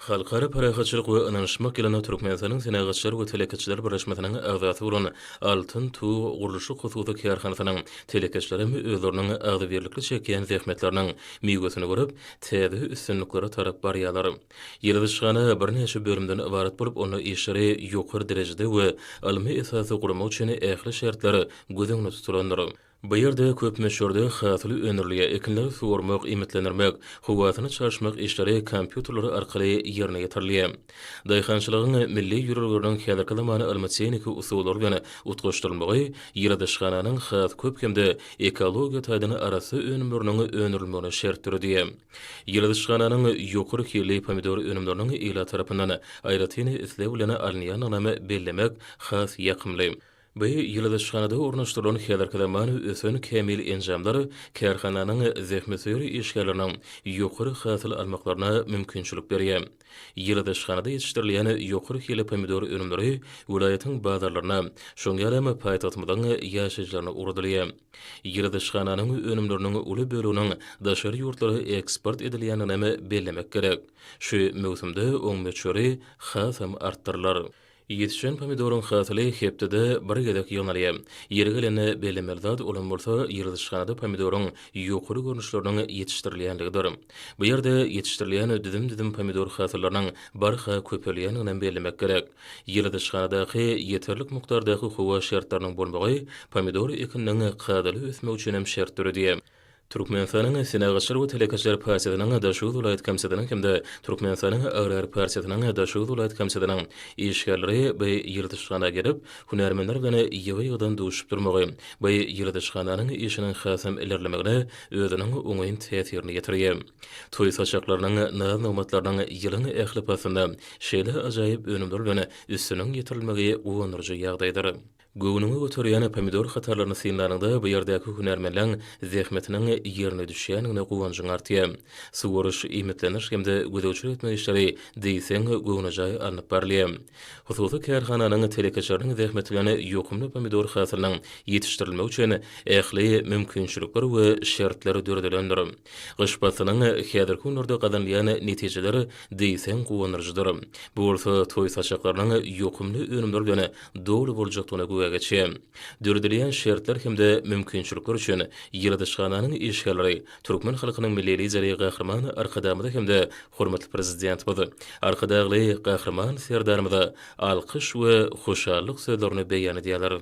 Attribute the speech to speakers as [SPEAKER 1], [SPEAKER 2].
[SPEAKER 1] Halkara parahatçılık we ynanışmak ýylyna Türkmenistanyň Senagatçylar we Telekeçiler Birleşmesiniň agaty bolan Altyn Tuw guruluşy hususy karhanasynyň telekeçleri özleriniň agdy birlikli çekýän zähmetleriniň miýgüsini görüp, täze üstünliklere tarap barýarlar. Ýylyşgana bir näçe bölümden ibaret bolup, onu işleri ýokary derejede we almy esasy gurmak üçin ähli şertleri gözeňde tutulanlar. Bu ýerde köp meşhurdy hasly öňürlige ekinleri suwarmak, imitlenirmek, howasyny çarşmak işleri kompýuterler arkaly ýerine ýetirilýär. Daýhançylygyň milli ýürürlüğiniň häzirki zamany almatsyniki usullary bilen utgaşdyrylmagy ýylyşgananyň has köp hemde ekologiýa taýdany arasy önümleriniň öňürilmegine şertdir diýär. Ýylyşgananyň ýokary kirli pomidor önümleriniň ýyla tarapyndan aýratyny islew bilen alynýan anamy bellemek has ýakymly. Bu ýylyşganada ornaşdyrylan häzirki zamany ösün kämil enjamlary kärhananyň zähmetleri işgärleriniň ýokary hasyl almaklaryna mümkinçilik berýär. Ýylyşganada ýetişdirilýän ýokary kirli pomidor önümleri vilayatyň bazarlaryna, şoňalamy paýtagtymyň ýaşajylaryna uradylýar. Ýylyşgananyň önümleriniň uly bölüginiň daşary ýurtlary eksport edilýänini bellemek gerek. Şu mewsümde oň meçhuri hasam artdyrylar. Yetişen pomidorun hasyly hepdede bir gedek ýonalýar. Ýeri gelene bellemeler olan bolsa, ýylyşganda pomidorun ýokary görnüşleriniň ýetişdirilýänligidir. Bu ýerde ýetişdirilýän didim pomidor hasyllarynyň barha köpelýänini bellemek gerek. Ýylyşgandagı ýeterlik mukdardaky howa şertlarynyň bolmagy pomidor ekiniň gadaly ösmek üçin hem şertdir diýär. Türkmenistanyň Senagatçylar we Telekeçiler Partiýasynyň daşy vilayat komissiyanyň hemde Türkmenistanyň Agrar Partiýasynyň daşy vilayat komissiyanyň işgärleri bu ýylyşgana gelip, hunarmenler bilen ýygy-ýygydan duşup durmagy, bu ýylyşgananyň işiniň hasam ilerlemegine özüniň oňaýyn täsirini ýetirýär. Toý saçaklarynyň naz-nomatlarynyň ýylyny ähli pasynda şeýle ajaýyp önümler bilen üstüniň ýetirilmegi owandyrjy ýagdaýdyr. Göwnüňi göterýän pomidor hatarlaryny synlarynda bu ýerdäki hunarmenläň zähmetiniň ýerine düşýänine gowanjyň artýar. Suwaryş, imetleniş hemde gödäwçilik etmek işleri diýseň gownajaý alınıp barlýar. Hususy kärhananyň telekeçleriniň zähmetlerini ýokymly pomidor hasylynyň ýetişdirilmegi üçin ähli mümkinçilikler we şertleri döredilendir. Gyş pasynyň häzirki günlerde gadanlýan netijeleri diýseň gowandyrjydyr. Bu bolsa toý saçaklarynyň ýokymly önümler bilen dogry boljakdygyna geçýär. Dördülen şertler hemde mümkinçilikler üçin ýylyşgananyň işgärleri türkmen halkynyň milli lideri gahrman arkadamyda hemde hormatly prezident boldy. Arkadagy gahrman serdarmyda alkyş we hoşallyk sözlerini beýan edýärler.